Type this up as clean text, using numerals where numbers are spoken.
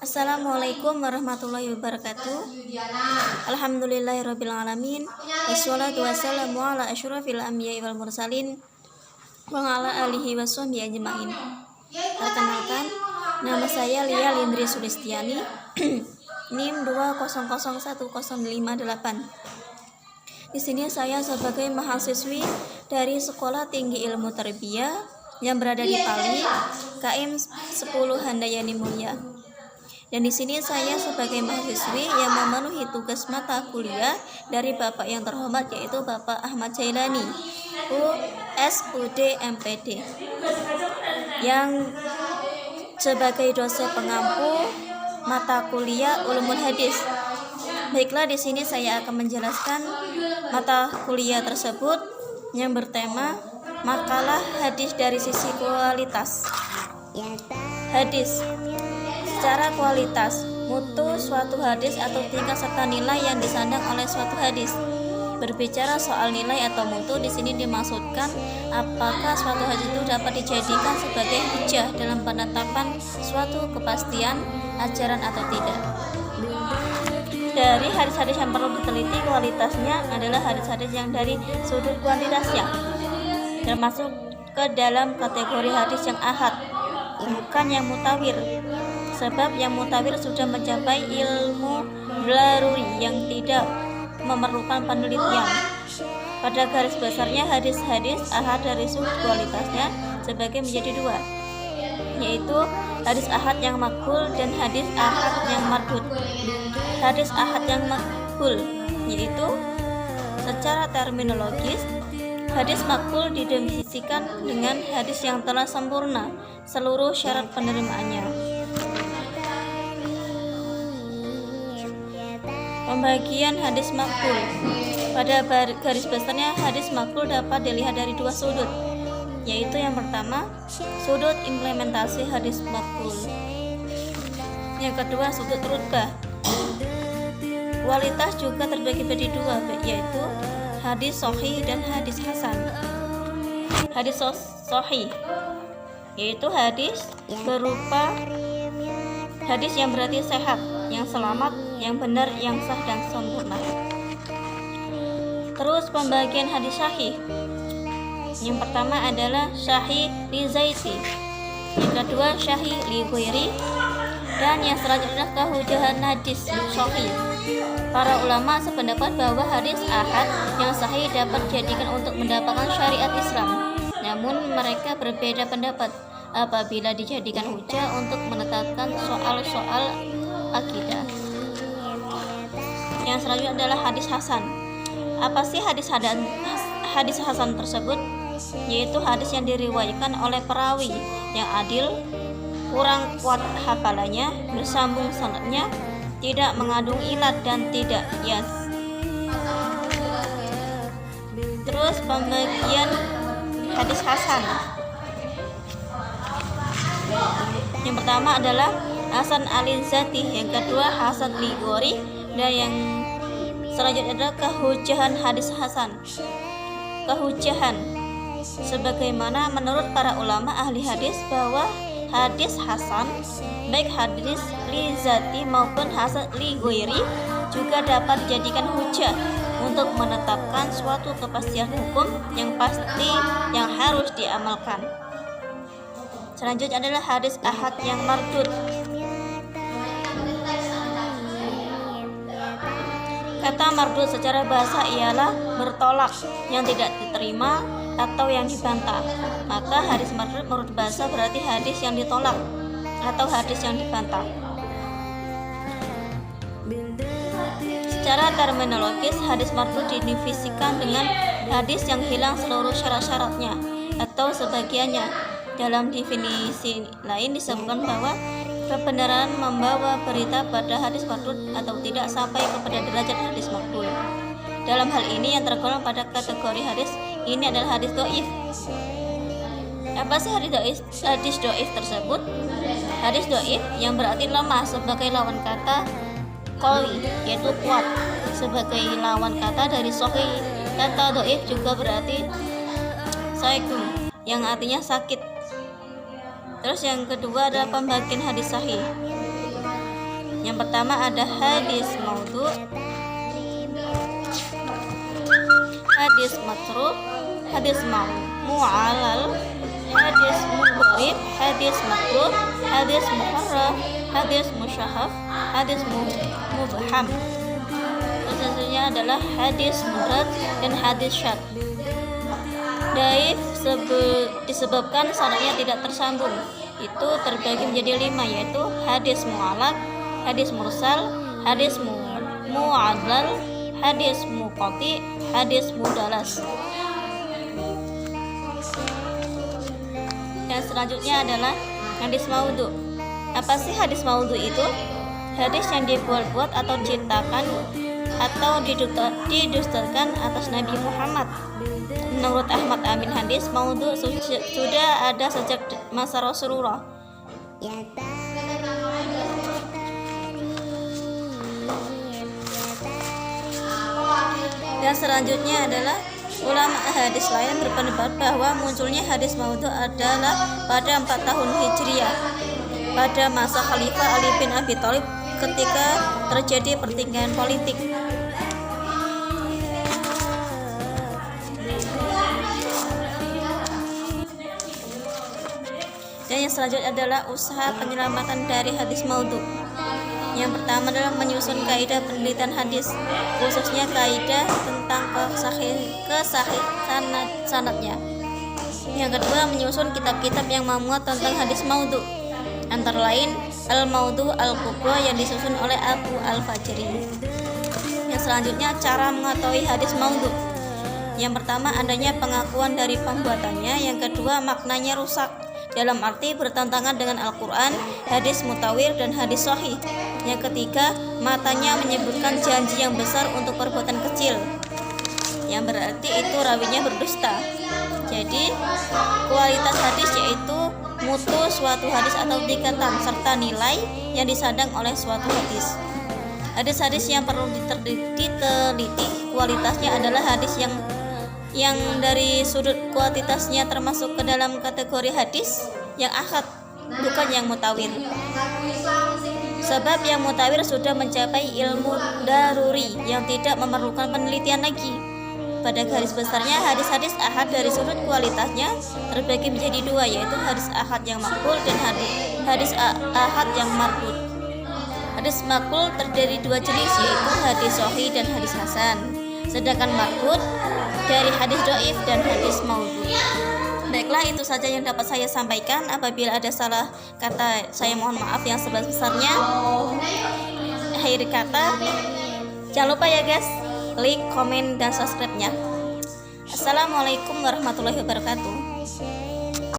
Assalamualaikum warahmatullahi wabarakatuh. Alhamdulillahirabbil alamin. Wassalatu wassalamu ala asyrofil anbiya'i wal mursalin wa ala alihi washabbihi ajmain. Perkenalkan, nama saya Lia Lindri Sulistiani, NIM 2001058. Di sini saya sebagai mahasiswi dari Sekolah Tinggi Ilmu Tarbiyah yang berada di Pali, KM 10 Handayani Mulia. Dan di sini saya sebagai mahasiswi yang memenuhi tugas mata kuliah dari Bapak yang terhormat, yaitu Bapak Ahmad Jailani, USUD MPD, yang sebagai dosen pengampu mata kuliah Ulumul Hadis. Baiklah, di sini saya akan menjelaskan mata kuliah tersebut yang bertema makalah hadis dari sisi kualitas. Hadis secara kualitas, mutu suatu hadis atau tingkat serta nilai yang disandang oleh suatu hadis. Berbicara soal nilai atau mutu, di sini dimaksudkan apakah suatu hadis itu dapat dijadikan sebagai hujah dalam penetapan suatu kepastian ajaran atau tidak. Dari hadis-hadis yang perlu diteliti kualitasnya adalah hadis-hadis yang dari sudut kuantitasnya, termasuk ke dalam kategori hadis yang ahad, bukan yang mutawir. Sebab yang mutawir sudah mencapai ilmu daruri yang tidak memerlukan penelitian. Pada garis besarnya, hadis-hadis ahad dari sudut kualitasnya sebagai menjadi dua, yaitu hadis ahad yang makbul dan hadis ahad yang mardud. Hadis ahad yang makbul yaitu secara terminologis, hadis makbul didefinisikan dengan hadis yang telah sempurna seluruh syarat penerimaannya. Pembagian hadis makbul. Pada garis besarnya, hadis makbul dapat dilihat dari dua sudut, yaitu yang pertama, sudut implementasi hadis makbul. Yang kedua, sudut rutbah. Kualitas juga terbagi menjadi dua, yaitu hadis sahih dan hadis hasan. Hadis sahih yaitu hadis berupa hadis yang berarti sehat, yang selamat, yang benar, yang sah dan sempurna. Terus pembagian hadis sahih. Yang pertama adalah sahih li zaiti, yang kedua sahih li ghairi, dan yang selanjutnya kehujahan hadis sahih. Para ulama sependapat bahwa hadis ahad yang sahih dapat dijadikan untuk mendapatkan syariat Islam. Namun mereka berbeda pendapat apabila dijadikan hujah untuk menetapkan soal-soal akidah. Yang selanjutnya adalah hadis hasan. Apa sih hadis hasan tersebut? Yaitu hadis yang diriwayatkan oleh perawi yang adil, kurang kuat hafalannya, bersambung sanadnya, tidak mengandung ilat dan tidak qiyas. Terus pembagian hadis hasan. Yang pertama adalah hasan al-zati, yang kedua hasan li ghairi, dan yang selanjutnya adalah kehujahan hadis hasan. Kehujahan sebagaimana menurut para ulama ahli hadis bahwa hadis hasan, baik hadis li zati maupun hasan li ghairi, juga dapat dijadikan hujah untuk menetapkan suatu kepastian hukum yang pasti yang harus diamalkan. Selanjutnya adalah hadis ahad yang mardud. Kata mardud secara bahasa ialah bertolak, yang tidak diterima atau yang dibantah. Maka hadis mardud menurut bahasa berarti hadis yang ditolak atau hadis yang dibantah. Secara terminologis, hadis mardud didefinisikan dengan hadis yang hilang seluruh syarat-syaratnya atau sebagiannya. Dalam definisi lain disebutkan bahwa kebenaran membawa berita pada hadis mardud atau tidak sampai kepada derajat hadis makbul. Dalam hal ini yang tergolong pada kategori hadis ini adalah hadis dhaif. Apa sih hadis dhaif? Hadis dhaif tersebut, hadis dhaif yang berarti lemah sebagai lawan kata qawi, yaitu kuat, sebagai lawan kata dari sahih. Kata dhaif juga berarti saqim, yang artinya sakit. Terus yang kedua adalah pembagian hadis sahih. Yang pertama ada hadis maudhu, hadis matruk, hadis mu'alal, hadis mudharib, hadis maqlub, hadis muharraf, hadis musyahaf, hadis mubham. Selanjutnya adalah hadis mudrad dan hadis syadz. Daif disebabkan sanadnya tidak tersambung, itu terbagi menjadi 5, yaitu hadis mu'allaq, hadis mursal, hadis mu'adlal, hadis muqati, hadis mudalas. Yang selanjutnya adalah hadis maudhu. Apa sih hadis maudhu itu? Hadis yang dibuat-buat atau diciptakan atau didustakan atas Nabi Muhammad. Menurut Ahmad Amin, hadis maudhu sudah ada sejak masa Rasulullah. Dan selanjutnya adalah ulama hadis lain berpendapat bahwa munculnya hadis maudhu adalah pada 4 tahun Hijriah, pada masa Khalifah Ali bin Abi Thalib ketika terjadi pertikaian politik. Dan yang selanjutnya adalah usaha penyelamatan dari hadis maudhu. Yang pertama adalah menyusun kaidah penelitian hadis, khususnya kaidah tentang kesahihan sanadnya. Yang kedua, menyusun kitab-kitab yang memuat tentang hadis maudhu, antara lain Al-Maudhu Al-Kubra yang disusun oleh Abu Al-Fajri. Yang selanjutnya, cara mengetahui hadis maudhu. Yang pertama, adanya pengakuan dari pembuatannya. Yang kedua, maknanya rusak, dalam arti bertentangan dengan Al-Quran, hadis mutawir, dan hadis sahih. Yang ketiga, matanya menyebutkan janji yang besar untuk perbuatan kecil, yang berarti itu rawinya berdusta. Jadi kualitas hadis yaitu mutu suatu hadis atau tingkatan serta nilai yang disandang oleh suatu hadis. Hadis-hadis yang perlu diteliti kualitasnya adalah hadis yang dari sudut kualitasnya termasuk ke dalam kategori hadis yang ahad, bukan yang mutawir. Sebab yang mutawir sudah mencapai ilmu daruri yang tidak memerlukan penelitian lagi. Pada garis besarnya, hadis-hadis ahad dari sudut kualitasnya terbagi menjadi 2, yaitu hadis ahad yang makbul dan hadis ahad yang mardud. Hadis makbul terdiri 2 jenis, yaitu hadis sahih dan hadis hasan. Sedangkan mardud dari hadis dhaif dan hadis maudhu. Baiklah, itu saja yang dapat saya sampaikan. Apabila ada salah kata, saya mohon maaf yang sebesar-besarnya. Akhir kata, jangan lupa ya guys, like, komen, dan subscribe-nya. Assalamualaikum warahmatullahi wabarakatuh.